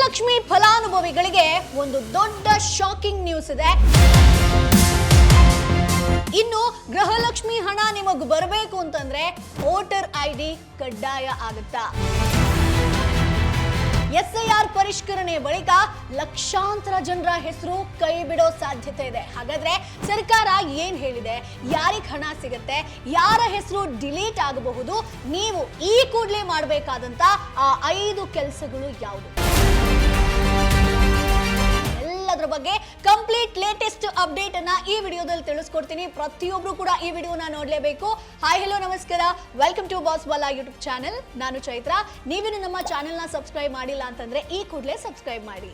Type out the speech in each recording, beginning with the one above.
ಗೃಹಲಕ್ಷ್ಮಿ ಫಲಾನುಭವಿಗಳಿಗೆ ಒಂದು ದೊಡ್ಡ ಶಾಕಿಂಗ್ ನ್ಯೂಸ್ ಇದೆ. ಇನ್ನು ಗೃಹಲಕ್ಷ್ಮಿ ಹಣ ನಿಮಗೆ ಬರಬೇಕು ಅಂತಂದ್ರೆ ವೋಟರ್ ಐಡಿ ಕಡ್ಡಾಯ ಆಗುತ್ತಾ? ಎಸ್ಐಆರ್ ಪರಿಷ್ಕರಣೆ ಬಳಿಕ ಲಕ್ಷಾಂತರ ಜನರ ಹೆಸರು ಕೈ ಬಿಡೋ ಸಾಧ್ಯತೆ ಇದೆ. ಹಾಗಾದ್ರೆ ಸರ್ಕಾರ ಏನ್ ಹೇಳಿದೆ, ಯಾರಿಗೆ ಹಣ ಸಿಗುತ್ತೆ, ಯಾರ ಹೆಸರು ಡಿಲೀಟ್ ಆಗಬಹುದು, ನೀವು ಈ ಕೂಡಲೇ ಮಾಡಬೇಕಾದಂತ ಆ 5 ಕೆಲಸಗಳು ಯಾವುದು? ಎಲ್ಲದರ ಬಗ್ಗೆ ಕಂಪ್ಲೀಟ್ ಲೇಟೆಸ್ಟ್ ಅಪ್ಡೇಟ್ ಅನ್ನ ಈ ವಿಡಿಯೋದಲ್ಲಿ ತಿಳಿಸ್ಕೊಡ್ತೀನಿ. ಪ್ರತಿಯೊಬ್ರು ಕೂಡ ಈ ವಿಡಿಯೋನ ನೋಡ್ಲೇಬೇಕು. ಹಾಯ್ ಹಲೋ ನಮಸ್ಕಾರ, welcome to Bosswala YouTube channel. ನಾನು ಚೈತ್ರ. ನೀವೇನು ನಮ್ಮ ಚಾನೆಲ್ ನ ಸಬ್ಸ್ಕ್ರೈಬ್ ಮಾಡಿಲ್ಲ ಅಂತಂದ್ರೆ ಈ ಕೂಡಲೇ ಸಬ್ಸ್ಕ್ರೈಬ್ ಮಾಡಿ.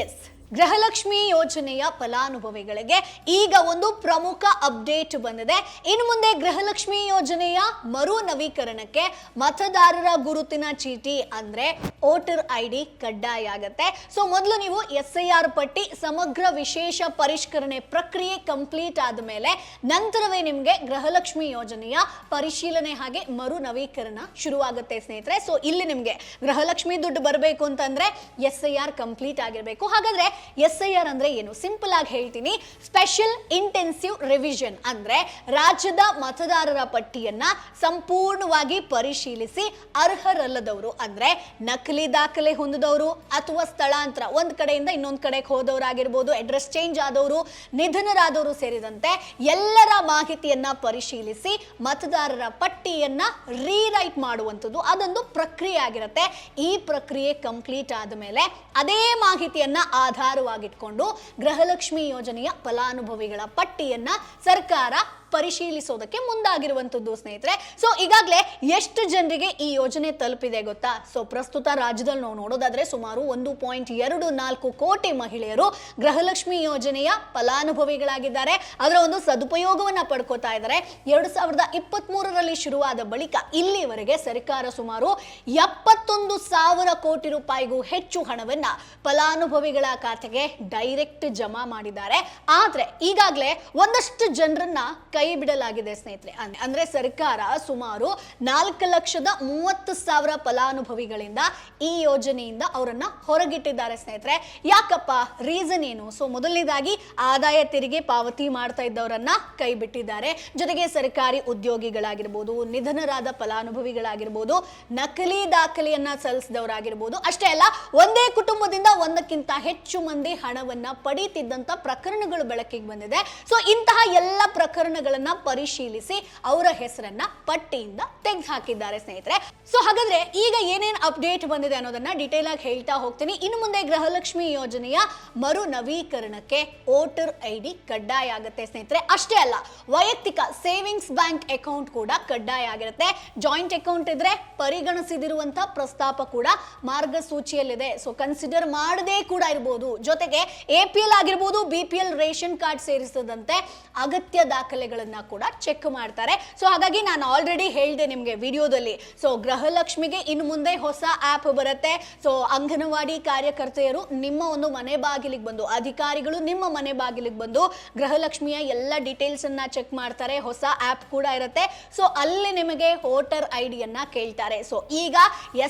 ಎಸ್, ಗೃಹಲಕ್ಷ್ಮಿ ಯೋಜನೆಯ ಫಲಾನುಭವಿಗಳಿಗೆ ಈಗ ಒಂದು ಪ್ರಮುಖ ಅಪ್ಡೇಟ್ ಬಂದಿದೆ. ಇನ್ನು ಮುಂದೆ ಗೃಹಲಕ್ಷ್ಮಿ ಯೋಜನೆಯ ಮರು ನವೀಕರಣಕ್ಕೆ ಮತದಾರರ ಗುರುತಿನ ಚೀಟಿ ಅಂದ್ರೆ ವೋಟರ್ ಐಡಿ ಕಡ್ಡಾಯ ಆಗತ್ತೆ. ಸೊ ಮೊದಲು ನೀವು ಎಸ್ಐಆರ್ ಪಟ್ಟಿ ಸಮಗ್ರ ವಿಶೇಷ ಪರಿಷ್ಕರಣೆ ಪ್ರಕ್ರಿಯೆ ಕಂಪ್ಲೀಟ್ ಆದ ಮೇಲೆ ನಂತರವೇ ನಿಮಗೆ ಗೃಹಲಕ್ಷ್ಮಿ ಯೋಜನೆಯ ಪರಿಶೀಲನೆ ಹಾಗೆ ಮರು ನವೀಕರಣ ಶುರುವಾಗುತ್ತೆ ಸ್ನೇಹಿತರೆ. ಸೊ ಇಲ್ಲಿ ನಿಮಗೆ ಗೃಹಲಕ್ಷ್ಮಿ ದುಡ್ಡು ಬರಬೇಕು ಅಂತಂದ್ರೆ ಎಸ್ಐಆರ್ ಕಂಪ್ಲೀಟ್ ಆಗಿರಬೇಕು. ಹಾಗಾದ್ರೆ ಎಸ್ಐಆರ್ ಅಂದ್ರೆ ಏನು? ಸಿಂಪಲ್ ಆಗಿ ಹೇಳ್ತೀನಿ, ಸ್ಪೆಷಲ್ ಇಂಟೆನ್ಸಿವ್ ರಿವಿಷನ್ ಅಂದ್ರೆ ರಾಜ್ಯದ ಮತದಾರರ ಪಟ್ಟಿಯನ್ನ ಸಂಪೂರ್ಣವಾಗಿ ಪರಿಶೀಲಿಸಿ ಅರ್ಹರಲ್ಲದವರು ಅಂದ್ರೆ ನಕಲಿ ದಾಖಲೆ ಹೊಂದಿದವರು ಅಥವಾ ಸ್ಥಳಾಂತರ ಒಂದ್ ಕಡೆಯಿಂದ ಇನ್ನೊಂದ್ ಕಡೆಗೆ ಹೋದವರಾಗಿರ್ಬೋದು, ಅಡ್ರೆಸ್ ಚೇಂಜ್ ಆದವರು, ನಿಧನರಾದವರು ಸೇರಿದಂತೆ ಎಲ್ಲರ ಮಾಹಿತಿಯನ್ನ ಪರಿಶೀಲಿಸಿ ಮತದಾರರ ಪಟ್ಟಿಯನ್ನ ರೀರೈಟ್ ಮಾಡುವಂಥದ್ದು ಅದೊಂದು ಪ್ರಕ್ರಿಯೆ ಆಗಿರುತ್ತೆ. ಈ ಪ್ರಕ್ರಿಯೆ ಕಂಪ್ಲೀಟ್ ಆದ ಮೇಲೆ ಅದೇ ಮಾಹಿತಿಯನ್ನ ಆಧಾರವಾಗಿಟ್ಕೊಂಡು ಗೃಹಲಕ್ಷ್ಮಿ ಯೋಜನೆಯ ಫಲಾನುಭವಿಗಳ ಪಟ್ಟಿಯನ್ನ ಸರ್ಕಾರ ಪರಿಶೀಲಿಸೋದಕ್ಕೆ ಮುಂದಾಗಿರುವಂತದ್ದು ಸ್ನೇಹಿತರೆ. ಸೊ ಈಗಾಗಲೇ ಎಷ್ಟು ಜನರಿಗೆ ಈ ಯೋಜನೆ ತಲುಪಿದೆ ಗೊತ್ತಾ? ಸೊ ಪ್ರಸ್ತುತ ರಾಜ್ಯದಲ್ಲಿ ನಾವು ನೋಡೋದಾದ್ರೆ ಸುಮಾರು 1.24 ಕೋಟಿ ಮಹಿಳೆಯರು ಗೃಹಲಕ್ಷ್ಮಿ ಯೋಜನೆಯ ಫಲಾನುಭವಿಗಳಾಗಿದ್ದಾರೆ. ಅದರ ಒಂದು ಸದುಪಯೋಗವನ್ನ ಪಡ್ಕೋತಾ ಇದ್ದಾರೆ. 2023ರಲ್ಲಿ ಶುರುವಾದ ಬಳಿಕ ಇಲ್ಲಿವರೆಗೆ ಸರ್ಕಾರ ಸುಮಾರು 71,000 ಕೋಟಿ ರೂಪಾಯಿಗೂ ಹೆಚ್ಚು ಹಣವನ್ನ ಫಲಾನುಭವಿಗಳ ಖಾತೆಗೆ ಡೈರೆಕ್ಟ್ ಜಮಾ ಮಾಡಿದ್ದಾರೆ. ಆದ್ರೆ ಈಗಾಗಲೇ ಒಂದಷ್ಟು ಜನರನ್ನ ಕೈ ಬಿಡಲಾಗಿದೆ ಸ್ನೇಹಿತರೆ. ಅಂದ್ರೆ ಸರ್ಕಾರ ಸುಮಾರು 4,30,000 ಫಲಾನುಭವಿಗಳಿಂದ ಈ ಯೋಜನೆಯಿಂದ ಅವರನ್ನ ಹೊರಗಿಟ್ಟಿದ್ದಾರೆ ಸ್ನೇಹಿತರೆ. ಯಾಕಪ್ಪ, ರೀಸನ್ ಏನು? ಸೊ ಮೊದಲನೇದಾಗಿ ಆದಾಯ ತೆರಿಗೆ ಪಾವತಿ ಮಾಡ್ತಾ ಇದ್ದವರನ್ನ ಕೈ ಬಿಟ್ಟಿದ್ದಾರೆ. ಜೊತೆಗೆ ಸರ್ಕಾರಿ ಉದ್ಯೋಗಿಗಳಾಗಿರ್ಬೋದು, ನಿಧನರಾದ ಫಲಾನುಭವಿಗಳಾಗಿರ್ಬೋದು, ನಕಲಿ ದಾಖಲೆಯನ್ನ ಸಲ್ಲಿಸಿದವರಾಗಿರ್ಬೋದು, ಅಷ್ಟೇ ಅಲ್ಲ ಒಂದೇ ಕುಟುಂಬದಿಂದ ಒಂದಕ್ಕಿಂತ ಹೆಚ್ಚು ಮಂದಿ ಹಣವನ್ನ ಪಡೀತಿದ್ದಂತ ಪ್ರಕರಣಗಳು ಬೆಳಕಿಗೆ ಬಂದಿದೆ. ಸೊ ಇಂತಹ ಎಲ್ಲ ಪ್ರಕರಣಗಳನ್ನ ಪರಿಶೀಲಿಸಿ ಅವರ ಹೆಸರನ್ನ ಪಟ್ಟಿಯಿಂದ ತೆಗೆದು ಹಾಕಿದ್ದಾರೆ ಸ್ನೇಹಿತರೆ. ಸೊ ಹಾಗಾದ್ರೆ ಈಗ ಏನೇನ್ ಅಪ್ಡೇಟ್ ಬಂದಿದೆ ಅನ್ನೋದನ್ನ ಡೀಟೇಲ್ ಆಗಿ ಹೇಳ್ತಾ ಹೋಗ್ತೀನಿ. ಇನ್ನು ಮುಂದೆ ಗೃಹಲಕ್ಷ್ಮಿ ಯೋಜನೆಯ ಮರು ನವೀಕರಣಕ್ಕೆ ವೋಟರ್ ಐಡಿ ಕಡ್ಡಾಯ ಆಗುತ್ತೆ ಸ್ನೇಹಿತರೆ. ಅಷ್ಟೇ ಅಲ್ಲ, ವೈಯಕ್ತಿಕ ಸೇವಿಂಗ್ಸ್ ಬ್ಯಾಂಕ್ ಅಕೌಂಟ್ ಕೂಡ ಕಡ್ಡಾಯ ಆಗಿರುತ್ತೆ. ಜಾಯಿಂಟ್ ಅಕೌಂಟ್ ಇದ್ರೆ ಪರಿಗಣಿಸಿದಿರುವಂತಹ ಪ್ರಸ್ತಾಪ ಕೂಡ ಮಾರ್ಗಸೂಚಿಯಲ್ಲಿದೆ. ಸೊ ಕನ್ಸಿಡರ್ ಮಾಡದೇ ಕೂಡ ಇರಬಹುದು. ಜೊತೆಗೆ APL ಆಗಿರ್ಬೋದು, BPL ರೇಷನ್ ಕಾರ್ಡ್ ಸೇರಿಸದಂತೆ ಅಗತ್ಯ ದಾಖಲೆಗಳನ್ನ ಕೂಡ ಚೆಕ್ ಮಾಡ್ತಾರೆ. ಸೊ ಹಾಗಾಗಿ ನಾನು ಆಲ್ರೆಡಿ ಹೇಳಿದೆ ನಿಮಗೆ ವಿಡಿಯೋದಲ್ಲಿ. ಸೊ ಗೃಹಲಕ್ಷ್ಮಿಗೆ ಇನ್ನು ಮುಂದೆ ಹೊಸ ಆಪ್ ಬರುತ್ತೆ. ಸೊ ಅಂಗನವಾಡಿ ಕಾರ್ಯಕರ್ತೆಯರು ನಿಮ್ಮ ಒಂದು ಮನೆ ಬಾಗಿಲಿಗೆ ಬಂದು, ಅಧಿಕಾರಿಗಳು ನಿಮ್ಮ ಮನೆ ಬಾಗಿಲಿಗೆ ಬಂದು ಗೃಹಲಕ್ಷ್ಮಿಯ ಎಲ್ಲ ಡೀಟೇಲ್ಸ್ ಅನ್ನ ಚೆಕ್ ಮಾಡ್ತಾರೆ. ಹೊಸ ಆಪ್ ಕೂಡ ಇರುತ್ತೆ. ಸೊ ಅಲ್ಲಿ ನಿಮಗೆ ವೋಟರ್ ಐಡಿಯನ್ನ ಕೇಳ್ತಾರೆ. ಸೊ ಈಗ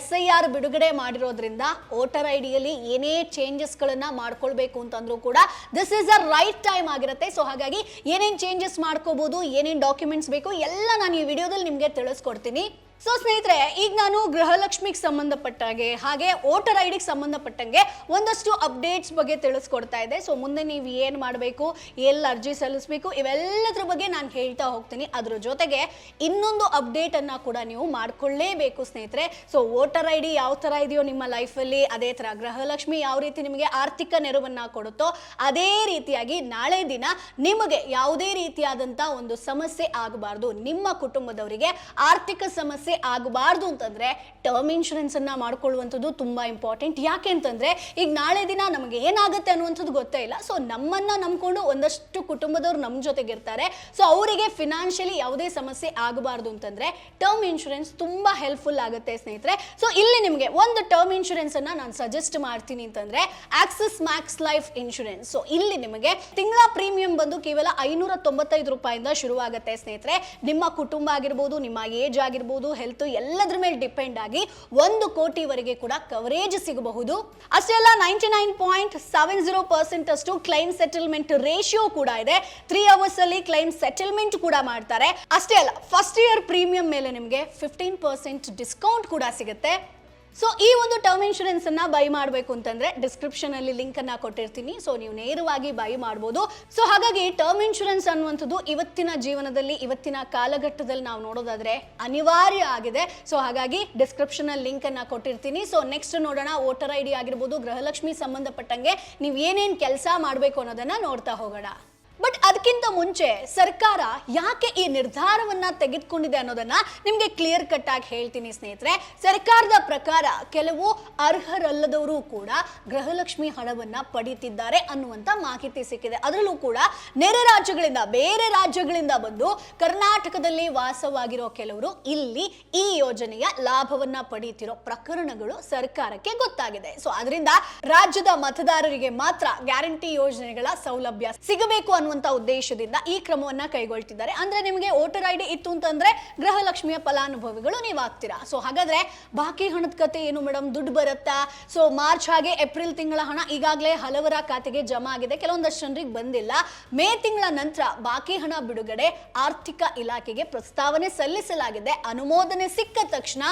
SIR ಬಿಡುಗಡೆ ಮಾಡಿರೋದ್ರಿಂದ ವೋಟರ್ ಐಡಿಯಲ್ಲಿ ಏನೇ ಚೇಂಜಸ್ ಗಳನ್ನ ಮಾಡ್ಕೊಳ್ಬೇಕು ಅಂತಂದ್ರೂ ಕೂಡ this is a right time ಆಗಿರುತ್ತೆ. ಸೊ ಹಾಗಾಗಿ ಏನೇನ್ ಚೇಂಜಸ್ ಮಾಡ್ಕೋಬಹುದು, ಏನೇನ್ ಡಾಕ್ಯುಮೆಂಟ್ಸ್ ಬೇಕು ಎಲ್ಲ ನಾನು ಈ ವಿಡಿಯೋದಲ್ಲಿ ನಿಮಗೆ ತಿಳಿಸ್ಕೊಡ್ತೀನಿ. ಸೊ ಸ್ನೇಹಿತರೆ, ಈಗ ನಾನು ಗೃಹಲಕ್ಷ್ಮಿಗೆ ಸಂಬಂಧಪಟ್ಟಾಗೆ ಹಾಗೆ ವೋಟರ್ ಐಡಿಗೆ ಸಂಬಂಧಪಟ್ಟಂಗೆ ಒಂದಷ್ಟು ಅಪ್ಡೇಟ್ಸ್ ಬಗ್ಗೆ ತಿಳಿಸ್ಕೊಡ್ತಾ ಇದೆ. ಸೊ ಮುಂದೆ ನೀವು ಏನು ಮಾಡಬೇಕು, ಎಲ್ಲಿ ಅರ್ಜಿ ಸಲ್ಲಿಸಬೇಕು, ಇವೆಲ್ಲದ್ರ ಬಗ್ಗೆ ನಾನು ಹೇಳ್ತಾ ಹೋಗ್ತೀನಿ. ಅದ್ರ ಜೊತೆಗೆ ಇನ್ನೊಂದು ಅಪ್ಡೇಟ್ ಅನ್ನ ಕೂಡ ನೀವು ಮಾಡ್ಕೊಳ್ಳೇಬೇಕು ಸ್ನೇಹಿತರೆ. ಸೊ ವೋಟರ್ ಐಡಿ ಯಾವ ತರ ಇದೆಯೋ ನಿಮ್ಮ ಲೈಫಲ್ಲಿ, ಅದೇ ತರ ಗೃಹಲಕ್ಷ್ಮಿ ಯಾವ ರೀತಿ ನಿಮಗೆ ಆರ್ಥಿಕ ನೆರವನ್ನ ಕೊಡುತ್ತೋ ಅದೇ ರೀತಿಯಾಗಿ ನಾಳೆ ದಿನ ನಿಮಗೆ ಯಾವುದೇ ರೀತಿಯಾದಂತ ಒಂದು ಸಮಸ್ಯೆ ಆಗಬಾರ್ದು, ನಿಮ್ಮ ಕುಟುಂಬದವರಿಗೆ ಆರ್ಥಿಕ ಸಮಸ್ಯೆ ಆಗಬಾರ್ದು ಅಂತಂದ್ರೆ ಟರ್ಮ್ ಇನ್ಶೂರೆನ್ಸ್ ಅನ್ನ ಮಾಡ್ಕೊಳ್ಳುವಂಥದ್ದು ತುಂಬಾ ಇಂಪಾರ್ಟೆಂಟ್. ಯಾಕೆ ಅಂತಂದ್ರೆ ಈಗ ನಾಳೆ ದಿನ ನಮಗೆ ಏನಾಗುತ್ತೆ ಅನ್ನುವಂಥದ್ದು ಗೊತ್ತೇ ಇಲ್ಲ. ಸೊ ನಮ್ಮನ್ನ ನಂಬ್ಕೊಂಡು ಒಂದಷ್ಟು ಕುಟುಂಬದವ್ರು ನಮ್ಮ ಜೊತೆಗಿರ್ತಾರೆ. ಸೊ ಅವರಿಗೆ ಫಿನಾನ್ಷಿಯಲಿ ಯಾವುದೇ ಸಮಸ್ಯೆ ಆಗಬಾರ್ದು ಅಂತಂದ್ರೆ ಟರ್ಮ್ ಇನ್ಶೂರೆನ್ಸ್ ತುಂಬಾ ಹೆಲ್ಪ್ಫುಲ್ ಆಗುತ್ತೆ ಸ್ನೇಹಿತರೆ. ಸೊ ಇಲ್ಲಿ ನಿಮಗೆ ಒಂದು ಟರ್ಮ್ ಇನ್ಶೂರೆನ್ಸ್ ಅನ್ನ ನಾನು ಸಜೆಸ್ಟ್ ಮಾಡ್ತೀನಿ ಅಂತಂದ್ರೆ Axis Max life insurance. So ಇಲ್ಲಿ ನಿಮಗೆ ತಿಂಗಳ ಪ್ರೀಮಿಯಂ ಬಂದು ಕೇವಲ 595 ರೂಪಾಯಿಂದ ಶುರುವಾಗುತ್ತೆ ಸ್ನೇಹಿತರೆ. ನಿಮ್ಮ ಕುಟುಂಬ ಆಗಿರ್ಬೋದು, ನಿಮ್ಮ ಏಜ್ ಆಗಿರ್ಬೋದು, ಹೆಲ್ತ್ ಎಲ್ಲದ್ರ ಮೇಲೆ ಡಿಪೆಂಡ್ ಆಗಿ 1 ಕೋಟಿವರೆಗೆ ಕೂಡ ಕವರೇಜ್ ಸಿಗಬಹುದು. ಅಷ್ಟೇ ಅಲ್ಲ 99.70% ಅಷ್ಟು ಕ್ಲೈಮ್ ಸೆಟಲ್ಮೆಂಟ್ ರೇಷಿಯೋ ಕೂಡ ಇದೆ. 3 ಅವರ್ಸ್ ಅಲ್ಲಿ ಕ್ಲೈಮ್ ಸೆಟಲ್ಮೆಂಟ್ ಕೂಡ ಮಾಡ್ತಾರೆ. ಅಷ್ಟೇ ಅಲ್ಲ ಫಸ್ಟ್ ಇಯರ್ ಪ್ರೀಮಿಯಂ ಮೇಲೆ ನಿಮಗೆ 15% ಡಿಸ್ಕೌಂಟ್ ಕೂಡ ಸಿಗುತ್ತೆ. ಸೊ ಈ ಒಂದು ಟರ್ಮ್ ಇನ್ಶೂರೆನ್ಸ್ ಅನ್ನ ಬೈ ಮಾಡಬೇಕು ಅಂತಂದ್ರೆ ಡಿಸ್ಕ್ರಿಪ್ಷನ್ ಅಲ್ಲಿ ಲಿಂಕ್ ಅನ್ನ ಕೊಟ್ಟಿರ್ತೀನಿ. ಸೊ ನೀವು ನೇರವಾಗಿ ಬೈ ಮಾಡಬಹುದು. ಸೊ ಹಾಗಾಗಿ ಟರ್ಮ್ ಇನ್ಶೂರೆನ್ಸ್ ಅನ್ನುವಂಥದ್ದು ಇವತ್ತಿನ ಜೀವನದಲ್ಲಿ ಇವತ್ತಿನ ಕಾಲಘಟ್ಟದಲ್ಲಿ ನಾವು ನೋಡೋದಾದ್ರೆ ಅನಿವಾರ್ಯ ಆಗಿದೆ. ಸೊ ಹಾಗಾಗಿ ಡಿಸ್ಕ್ರಿಪ್ಷನ್ ಅಲ್ಲಿ ಲಿಂಕ್ ಅನ್ನ ಕೊಟ್ಟಿರ್ತೀನಿ. ಸೊ ನೆಕ್ಸ್ಟ್ ನೋಡೋಣ, ವೋಟರ್ ಐ ಡಿ ಆಗಿರ್ಬೋದು, ಗೃಹಲಕ್ಷ್ಮಿ ಸಂಬಂಧಪಟ್ಟಂಗೆ ನೀವು ಏನೇನ್ ಕೆಲಸ ಮಾಡಬೇಕು ಅನ್ನೋದನ್ನ ನೋಡ್ತಾ ಹೋಗೋಣ. ಬಟ್ ಅದಕ್ಕಿಂತ ಮುಂಚೆ ಸರ್ಕಾರ ಯಾಕೆ ಈ ನಿರ್ಧಾರವನ್ನ ತೆಗೆದುಕೊಂಡಿದೆ ಅನ್ನೋದನ್ನ ನಿಮಗೆ ಕ್ಲಿಯರ್ ಕಟ್ ಆಗಿ ಹೇಳ್ತೀನಿ ಸ್ನೇಹಿತರೆ. ಸರ್ಕಾರದ ಪ್ರಕಾರ ಕೆಲವು ಅರ್ಹರಲ್ಲದವರು ಕೂಡ ಗೃಹಲಕ್ಷ್ಮಿ ಹಣವನ್ನ ಪಡೀತಿದ್ದಾರೆ ಅನ್ನುವಂತ ಮಾಹಿತಿ ಸಿಕ್ಕಿದೆ. ಅದರಲ್ಲೂ ಕೂಡ ನೆರೆ ರಾಜ್ಯಗಳಿಂದ, ಬೇರೆ ರಾಜ್ಯಗಳಿಂದ ಬಂದು ಕರ್ನಾಟಕದಲ್ಲಿ ವಾಸವಾಗಿರೋ ಕೆಲವರು ಇಲ್ಲಿ ಈ ಯೋಜನೆಯ ಲಾಭವನ್ನ ಪಡೀತಿರೋ ಪ್ರಕರಣಗಳು ಸರ್ಕಾರಕ್ಕೆ ಗೊತ್ತಾಗಿದೆ. ಸೊ ಅದರಿಂದ ರಾಜ್ಯದ ಮತದಾರರಿಗೆ ಮಾತ್ರ ಗ್ಯಾರಂಟಿ ಯೋಜನೆಗಳ ಸೌಲಭ್ಯ ಸಿಗಬೇಕು ಅನ್ನುವಂತ ಉದ್ದೇಶದಿಂದ ಈ ಕ್ರಮವನ್ನ ಕೈಗೊಳ್ತಿದ್ದಾರೆ. ಅಂದ್ರೆ ನಿಮಗೆ ವೋಟರ್ ಐಡಿ ಇತ್ತು ಅಂತಂದ್ರೆ ಗೃಹಲಕ್ಷ್ಮಿಯ ಫಲಾನುಭವಿಗಳು ನೀವು ಆಗ್ತೀರಾ. ಸೊ ಹಾಗಾದ್ರೆ ಬಾಕಿ ಹಣದ ಕತೆ ಏನು ಮೇಡಮ್, ದುಡ್ಡು ಬರುತ್ತಾ? ಸೊ ಮಾರ್ಚ್ ಹಾಗೆ ಏಪ್ರಿಲ್ ತಿಂಗಳ ಹಣ ಈಗಾಗಲೇ ಹಲವರ ಖಾತೆಗೆ ಜಮಾ ಆಗಿದೆ, ಕೆಲವೊಂದಷ್ಟು ಜನರಿಗೆ ಬಂದಿಲ್ಲ. ಮೇ ತಿಂಗಳ ನಂತರ ಬಾಕಿ ಹಣ ಬಿಡುಗಡೆ ಆರ್ಥಿಕ ಇಲಾಖೆಗೆ ಪ್ರಸ್ತಾವನೆ ಸಲ್ಲಿಸಲಾಗಿದೆ. ಅನುಮೋದನೆ ಸಿಕ್ಕ ತಕ್ಷಣ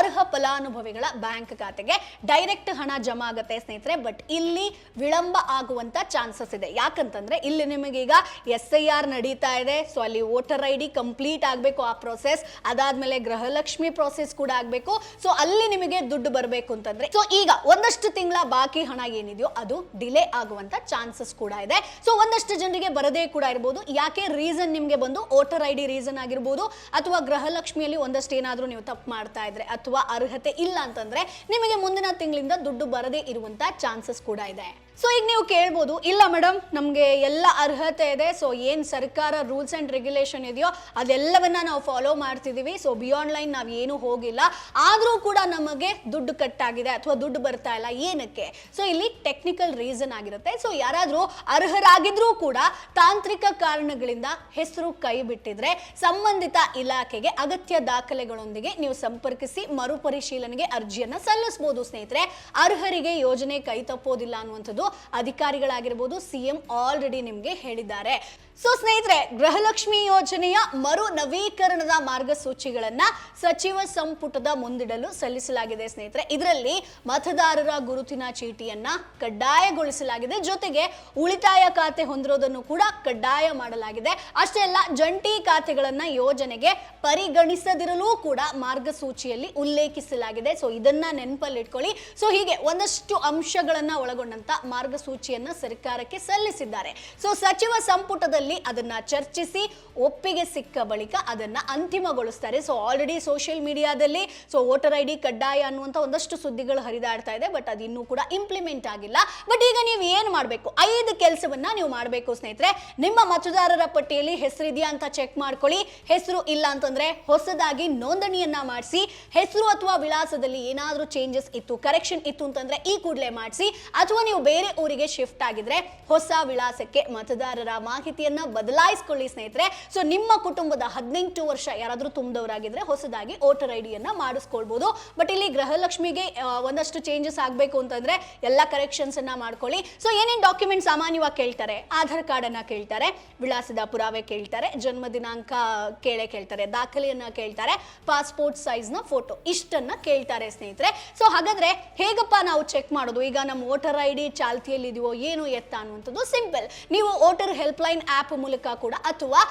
ಅರ್ಹ ಫಲಾನುಭವಿಗಳ ಬ್ಯಾಂಕ್ ಖಾತೆಗೆ ಡೈರೆಕ್ಟ್ ಹಣ ಜಮಾ ಆಗುತ್ತೆ ಸ್ನೇಹಿತರೆ. ಬಟ್ ಇಲ್ಲಿ ವಿಳಂಬ ಆಗುವಂತ ಚಾನ್ಸಸ್ ಇದೆ. ಯಾಕಂತಂದ್ರೆ ಇಲ್ಲಿ ನಿಮಗೆ ಈಗ SIR ನಡೀತಾ ಇದೆ. ಸೊ ಅಲ್ಲಿ ವೋಟರ್ ಐ ಡಿ ಕಂಪ್ಲೀಟ್ ಆಗಬೇಕು ಆ ಪ್ರೋಸೆಸ್, ಅದಾದ್ಮೇಲೆ ಗೃಹಲಕ್ಷ್ಮಿ ಪ್ರೋಸೆಸ್ ಕೂಡ ಆಗಬೇಕು. ಸೊ ಅಲ್ಲಿ ನಿಮಗೆ ದುಡ್ಡು ಬರಬೇಕು ಅಂತಂದ್ರೆ ಸೊ ಈಗ ಒಂದಷ್ಟು ತಿಂಗಳ ಬಾಕಿ ಹಣ ಏನಿದೆಯೋ ಅದು ಡಿಲೇ ಆಗುವಂತ ಚಾನ್ಸಸ್ ಕೂಡ ಇದೆ. ಸೊ ಒಂದಷ್ಟು ಜನರಿಗೆ ಬರದೇ ಕೂಡ ಇರಬಹುದು. ಯಾಕೆ ರೀಸನ್ ನಿಮಗೆ ಬಂದು ವೋಟರ್ ಐ ಡಿ ರೀಸನ್ ಆಗಿರ್ಬೋದು, ಅಥವಾ ಗೃಹಲಕ್ಷ್ಮಿಯಲ್ಲಿ ಒಂದಷ್ಟು ಏನಾದ್ರೂ ನೀವು ತಪ್ಪು ಮಾಡ್ತಾ ಇದ್ರೆ ಅಥವಾ ಅರ್ಹತೆ ಇಲ್ಲ ಅಂತಂದ್ರೆ ನಿಮಗೆ ಮುಂದಿನ ತಿಂಗಳಿಂದ ದುಡ್ಡು ಬರದೇ ಇರುವಂತ ಚಾನ್ಸಸ್ ಕೂಡ ಇದೆ. ಸೊ ಈಗ ನೀವು ಕೇಳ್ಬೋದು, ಇಲ್ಲ ಮೇಡಮ್ ನಮಗೆ ಎಲ್ಲ ಅರ್ಹತೆ ಇದೆ, ಸೊ ಏನು ಸರ್ಕಾರ ರೂಲ್ಸ್ ಆ್ಯಂಡ್ ರೆಗ್ಯುಲೇಷನ್ ಇದೆಯೋ ಅದೆಲ್ಲವನ್ನ ನಾವು ಫಾಲೋ ಮಾಡ್ತಿದ್ದೀವಿ, ಸೊ ಬಿಯಾಂಡ್ ಲೈನ್ ನಾವು ಏನೂ ಹೋಗಿಲ್ಲ, ಆದರೂ ಕೂಡ ನಮಗೆ ದುಡ್ಡು ಕಟ್ಟಾಗಿದೆ ಅಥವಾ ದುಡ್ಡು ಬರ್ತಾ ಇಲ್ಲ, ಏನಕ್ಕೆ? ಸೊ ಇಲ್ಲಿ ಟೆಕ್ನಿಕಲ್ ರೀಸನ್ ಆಗಿರುತ್ತೆ. ಸೊ ಯಾರಾದರೂ ಅರ್ಹರಾಗಿದ್ರೂ ಕೂಡ ತಾಂತ್ರಿಕ ಕಾರಣಗಳಿಂದ ಹೆಸರು ಕೈ ಬಿಟ್ಟಿದ್ರೆ ಸಂಬಂಧಿತ ಇಲಾಖೆಗೆ ಅಗತ್ಯ ದಾಖಲೆಗಳೊಂದಿಗೆ ನೀವು ಸಂಪರ್ಕಿಸಿ ಮರುಪರಿಶೀಲನೆಗೆ ಅರ್ಜಿಯನ್ನ ಸಲ್ಲಿಸಬಹುದು ಸ್ನೇಹಿತರೆ. ಅರ್ಹರಿಗೆ ಯೋಜನೆ ಕೈ ತಪ್ಪೋದಿಲ್ಲ ಅನ್ನುವಂಥದ್ದು ಅಧಿಕಾರಿಗಳಾಗಿರಬಹುದು, CM ಆಲ್ರೆಡಿ ನಿಮಗೆ ಹೇಳಿದ್ದಾರೆ. ಸೊ ಸ್ನೇಹಿತರೆ, ಗೃಹಲಕ್ಷ್ಮಿ ಯೋಜನೆಯ ಮರು ನವೀಕರಣದ ಮಾರ್ಗಸೂಚಿಗಳನ್ನ ಸಚಿವ ಸಂಪುಟದ ಮುಂದಿಡಲು ಸಲ್ಲಿಸಲಾಗಿದೆ ಸ್ನೇಹಿತರೆ. ಇದರಲ್ಲಿ ಮತದಾರರ ಗುರುತಿನ ಚೀಟಿಯನ್ನ ಕಡ್ಡಾಯಗೊಳಿಸಲಾಗಿದೆ, ಜೊತೆಗೆ ಉಳಿತಾಯ ಖಾತೆ ಹೊಂದಿರೋದನ್ನು ಕೂಡ ಕಡ್ಡಾಯ ಮಾಡಲಾಗಿದೆ. ಅಷ್ಟೇ ಅಲ್ಲ, ಜಂಟಿ ಖಾತೆಗಳನ್ನ ಯೋಜನೆಗೆ ಪರಿಗಣಿಸದಿರಲು ಕೂಡ ಮಾರ್ಗಸೂಚಿಯಲ್ಲಿ ಉಲ್ಲೇಖಿಸಲಾಗಿದೆ. ಸೊ ಇದನ್ನ ನೆನಪಲ್ಲಿ ಇಟ್ಕೊಳ್ಳಿ. ಸೊ ಹೀಗೆ ಒಂದಷ್ಟು ಅಂಶಗಳನ್ನ ಒಳಗೊಂಡಂತ ಮಾರ್ಗಸೂಚಿಯನ್ನ ಸರ್ಕಾರಕ್ಕೆ ಸಲ್ಲಿಸಿದ್ದಾರೆ. ಸೊ ಸಚಿವ ಸಂಪುಟದಲ್ಲಿ ಅದನ್ನ ಚರ್ಚಿಸಿ ಒಪ್ಪಿಗೆ ಸಿಕ್ಕ ಬಳಿಕ ಅದನ್ನ ಅಂತಿಮಗೊಳಿಸ್ತಾರೆ. ಸೊ ಆಲ್ರೆಡಿ ಸೋಷಿಯಲ್ ಮೀಡಿಯಾದಲ್ಲಿ ಸೊ ವೋಟರ್ ಐಡಿ ಕಡ್ಡಾಯ ಅನ್ನುವಂತ ಒಂದಷ್ಟು ಸುದ್ದಿಗಳು ಹರಿದಾಡ್ತಾ ಇದೆ, ಬಟ್ ಅದು ಇನ್ನೂ ಕೂಡ ಇಂಪ್ಲಿಮೆಂಟ್ ಆಗಿಲ್ಲ. ಬಟ್ ಈಗ ನೀವು ಏನು ಮಾಡಬೇಕು? 5 ಕೆಲಸವನ್ನ ನೀವು ಮಾಡಬೇಕು ಸ್ನೇಹಿತರೆ. ನಿಮ್ಮ ಮತದಾರರ ಪಟ್ಟಿಯಲ್ಲಿ ಹೆಸರಿದೆಯಾ ಅಂತ ಚೆಕ್ ಮಾಡ್ಕೊಳ್ಳಿ. ಹೆಸರು ಇಲ್ಲ ಅಂತಂದ್ರೆ ಹೊಸದಾಗಿ ನೋಂದಣಿಯನ್ನ ಮಾಡಿಸಿ. ಹೆಸರು ಅಥವಾ ವಿಳಾಸದಲ್ಲಿ ಏನಾದರೂ ಚೇಂಜಸ್ ಇತ್ತು, ಕರೆಕ್ಷನ್ ಇತ್ತು ಅಂತಂದ್ರೆ ಈ ಕೂಡಲೇ ಮಾಡಿಸಿ. ಅಥವಾ ನೀವು ಬೇರೆ ಊರಿಗೆ ಶಿಫ್ಟ್ ಆಗಿದ್ರೆ ಹೊಸ ವಿಳಾಸಕ್ಕೆ ಮತದಾರರ ಮಾಹಿತಿಯನ್ನ ಬದಲಾಯಿಸಿಕೊಳ್ಳಿ ಸ್ನೇಹಿತರೆ. ಸೊ ನಿಮ್ಮ ಕುಟುಂಬದ 18 ವರ್ಷ ಯಾರಾದರೂ ತುಂಬಿದವರಾಗಿದ್ರೆ ಹೊಸದಾಗಿ ವೋಟರ್ ಐಡಿಯನ್ನ ಮಾಡಿಸ್ಕೊಳ್ಬಹುದು. ಬಟ್ ಇಲ್ಲಿ ಗೃಹಲಕ್ಷ್ಮಿಗೆ ಒಂದಷ್ಟು ಚೇಂಜಸ್ ಆಗಬೇಕು ಅಂತಂದ್ರೆ ಎಲ್ಲ ಕರೆಕ್ಷನ್ಸ್ ಅನ್ನ ಮಾಡ್ಕೊಳ್ಳಿ. ಸೊ ಏನೇನು ಡಾಕ್ಯುಮೆಂಟ್ ಸಾಮಾನ್ಯವಾಗಿ ಕೇಳ್ತಾರೆ? ಆಧಾರ್ ಕಾರ್ಡ್ ಅನ್ನ ಕೇಳ್ತಾರೆ, ವಿಳಾಸದ ಪುರಾವೆ ಕೇಳ್ತಾರೆ, ಜನ್ಮ ದಿನಾಂಕ ಕೇಳ್ತಾರೆ, ದಾಖಲೆಯನ್ನ ಕೇಳ್ತಾರೆ, ಪಾಸ್ಪೋರ್ಟ್ ಸೈಜ್ ನ ಫೋಟೋ, ಇಷ್ಟನ್ನ ಕೇಳ್ತಾರೆ ಸ್ನೇಹಿತರೆ. ಸೊ ಹಾಗಾದ್ರೆ ಹೇಗಪ್ಪ ನಾವು ಚೆಕ್ ಮಾಡೋದು? ಈಗ ನಮ್ಮ ವೋಟರ್ ಐಡಿ ಚಾಲ್ತಿಯಲ್ಲಿ ಇದೆಯೋ ಏನು ಎತ್ತ ಅನ್ನುವಂಥದ್ದು ಸಿಂಪಲ್. ನೀವು ವೋಟರ್ ಹೆಲ್ಪ್ ಲೈನ್ ಆಪ್ ಮೂಲಕ ಕೂಡ ಅಥವಾ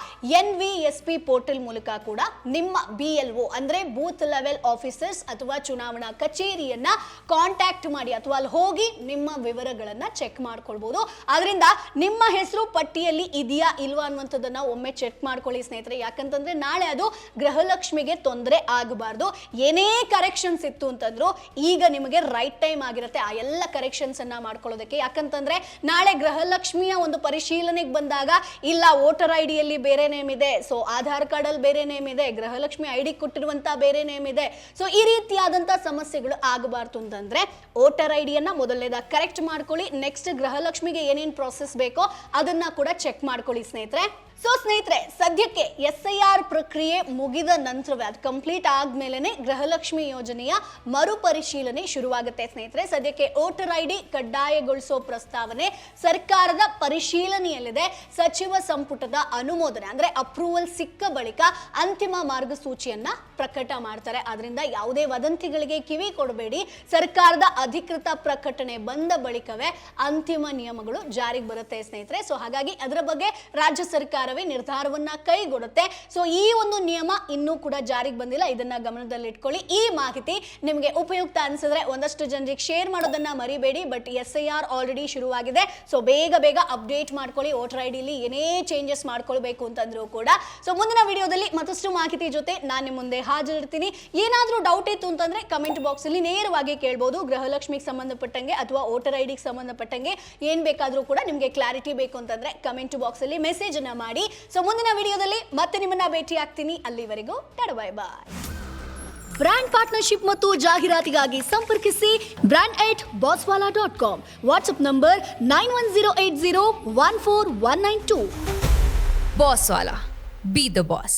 NVSP ಪೋರ್ಟಲ್ ಮೂಲಕ ಕೂಡ ನಿಮ್ಮ BLO ಅಂದ್ರೆ ಬೂತ್ ಲೆವೆಲ್ ಆಫೀಸರ್ಸ್ ಅಥವಾ ಚುನಾವಣಾ ಕಚೇರಿಯನ್ನ ಕಾಂಟ್ಯಾಕ್ಟ್ ಮಾಡಿ ಅಥವಾ ಅಲ್ಲಿ ಹೋಗಿ ನಿಮ್ಮ ವಿವರಗಳನ್ನ ಚೆಕ್ ಮಾಡ್ಕೊಳ್ಬಹುದು. ಆದ್ರಿಂದ ನಿಮ್ಮ ಹೆಸರು ಪಟ್ಟಿಯಲ್ಲಿ ಇದೆಯಾ ಇಲ್ವಾ ಅನ್ನುವಂಥದ್ದನ್ನ ಒಮ್ಮೆ ಚೆಕ್ ಮಾಡ್ಕೊಳ್ಳಿ ಸ್ನೇಹಿತರೆ. ಯಾಕಂತಂದ್ರೆ ನಾಳೆ ಅದು ಗೃಹಲಕ್ಷ್ಮಿಗೆ ತೊಂದರೆ ಆಗಬಾರ್ದು. ಏನೇ ಕರೆಕ್ಷನ್ಸ್ ಇತ್ತು ಅಂತಂದ್ರು ಈಗ ನಿಮಗೆ ರೈಟ್ ಟೈಮ್ ಆಗಿರುತ್ತೆ ಆ ಎಲ್ಲ ಕರೆಕ್ಷನ್ಸ್ ಅನ್ನ ಮಾಡ್ಕೊಳ್ಳೋದಕ್ಕೆ. ಯಾಕಂತಂದ್ರೆ ನಾಳೆ ಗೃಹಲಕ್ಷ್ಮಿಯ ಒಂದು ಪರಿಶೀಲನೆಗೆ ಬಂದಾಗ ಇಲ್ಲ ವೋಟರ್ ಐಡಿಯಲ್ಲಿ ಬೇರೆ ನೇಮ್ ಇದೆ, ಸೊ ಆಧಾರ್ ಕಾರ್ಡ್ ಅಲ್ಲಿ ಬೇರೆ ನೇಮ್ ಇದೆ, ಗೃಹಲಕ್ಷ್ಮಿ ಐಡಿ ಕೊಟ್ಟಿರುವಂತ ಬೇರೆ ನೇಮ್ ಇದೆ, ಸೊ ಈ ರೀತಿಯಾದಂತ ಸಮಸ್ಯೆಗಳು ಆಗಬಾರ್ದು ಅಂತಂದ್ರೆ ವೋಟರ್ ಐಡಿಯನ್ನ ಮೊದಲನೇದಾಗಿ ಕರೆಕ್ಟ್ ಮಾಡ್ಕೊಳ್ಳಿ. ನೆಕ್ಸ್ಟ್ ಗೃಹಲಕ್ಷ್ಮಿಗೆ ಏನೇನು ಪ್ರಾಸೆಸ್ ಬೇಕೋ ಅದನ್ನ ಕೂಡ ಚೆಕ್ ಮಾಡ್ಕೊಳ್ಳಿ ಸ್ನೇಹಿತರೆ. ಸೊ ಸ್ನೇಹಿತರೆ, ಸದ್ಯಕ್ಕೆ SIR ಪ್ರಕ್ರಿಯೆ ಮುಗಿದ ನಂತರವೇ, ಅದು ಕಂಪ್ಲೀಟ್ ಆದ್ಮೇಲೆ ಗೃಹಲಕ್ಷ್ಮಿ ಯೋಜನೆಯ ಮರುಪರಿಶೀಲನೆ ಶುರುವಾಗುತ್ತೆ ಸ್ನೇಹಿತರೆ. ಸದ್ಯಕ್ಕೆ ವೋಟರ್ ID ಕಡ್ಡಾಯಗೊಳಿಸೋ ಪ್ರಸ್ತಾವನೆ ಸರ್ಕಾರದ ಪರಿಶೀಲನೆಯಲ್ಲಿದೆ. ಸಚಿವ ಸಂಪುಟದ ಅನುಮೋದನೆ ಅಂದ್ರೆ ಅಪ್ರೂವಲ್ ಸಿಕ್ಕ ಬಳಿಕ ಅಂತಿಮ ಮಾರ್ಗಸೂಚಿಯನ್ನ ಪ್ರಕಟ ಮಾಡ್ತಾರೆ. ಆದ್ರಿಂದ ಯಾವುದೇ ವದಂತಿಗಳಿಗೆ ಕಿವಿ ಕೊಡಬೇಡಿ. ಸರ್ಕಾರದ ಅಧಿಕೃತ ಪ್ರಕಟಣೆ ಬಂದ ಬಳಿಕವೇ ಅಂತಿಮ ನಿಯಮಗಳು ಜಾರಿಗೆ ಬರುತ್ತೆ ಸ್ನೇಹಿತರೆ. ಸೊ ಹಾಗಾಗಿ ಅದರ ಬಗ್ಗೆ ರಾಜ್ಯ ಸರ್ಕಾರವೇ ನಿರ್ಧಾರವನ್ನ ಕೈಗೊಳ್ಳುತ್ತೆ. ಸೊ ಈ ಒಂದು ನಿಯಮ ಇನ್ನೂ ಕೂಡ ಜಾರಿಗೆ ಬಂದಿಲ್ಲ, ಇದನ್ನ ಗಮನದಲ್ಲಿಟ್ಕೊಳ್ಳಿ. ಈ ಮಾಹಿತಿ ನಿಮಗೆ ಉಪಯುಕ್ತ ಅನ್ಸಿದ್ರೆ ಒಂದಷ್ಟು ಜನರಿಗೆ ಶೇರ್ ಮಾಡೋದನ್ನ ಮರಿಬೇಡಿ. ಬಟ್ SIR ಆಲ್ರೆಡಿ ಶುರುವಾಗಿದೆ. ಸೊ ಬೇಗ ಅಪ್ಡೇಟ್ ಮಾಡ್ಕೊಳ್ಳಿ. ವೋಟರ್ ಐಡಿಲಿ ಏನೇ ಚೇಂಜಸ್ ಮಾಡ್ಕೊಳ್ಬೇಕು ಅಂತಂದ್ರೂ ಕೂಡ. ಸೊ ಮುಂದಿನ ವಿಡಿಯೋದಲ್ಲಿ ಮತ್ತಷ್ಟು ಮಾಹಿತಿ ಜೊತೆ ನಾನು ನಿಮ್ಮ ಮುಂದೆ ಹಾಜರಿರ್ತೀನಿ. ಏನಾದ್ರೂ ಡೌಟ್ ಇತ್ತು ಅಂತಂದ್ರೆ ಕಮೆಂಟ್ ಬಾಕ್ಸ್ ಅಲ್ಲಿ ನೇರವಾಗಿ ಕೇಳಬಹುದು. ಗೃಹಲಕ್ಷ್ಮಿಗೆ ಸಂಬಂಧಪಟ್ಟಂಗೆ ಅಥವಾ ವೋಟರ್ ಐಡಿಗೆ ಸಂಬಂಧಪಟ್ಟಂಗೆ ಏನ್ ಬೇಕಾದ್ರೂ ಕೂಡ ನಿಮಗೆ ಕ್ಲಾರಿಟಿ ಬೇಕು ಅಂತಂದ್ರೆ ಕಮೆಂಟ್ ಬಾಕ್ಸ್ ಅಲ್ಲಿ ಮೆಸೇಜ್ ಅನ್ನ ಮಾಡಿ. ಸೊ ಮುಂದಿನ ವಿಡಿಯೋದಲ್ಲಿ ಮತ್ತೆ ನಿಮ್ಮನ್ನ ಭೇಟಿ ಆಗ್ತೀನಿ. ಅಲ್ಲಿವರೆಗೂ tata bye bye. Brand partnership ಮತ್ತು ಜಾಹೀರಾತಿಗಾಗಿ ಸಂಪರ್ಕಿಸಿ brand@bosswala.com. WhatsApp number 9108014192. Bosswala. Be the boss.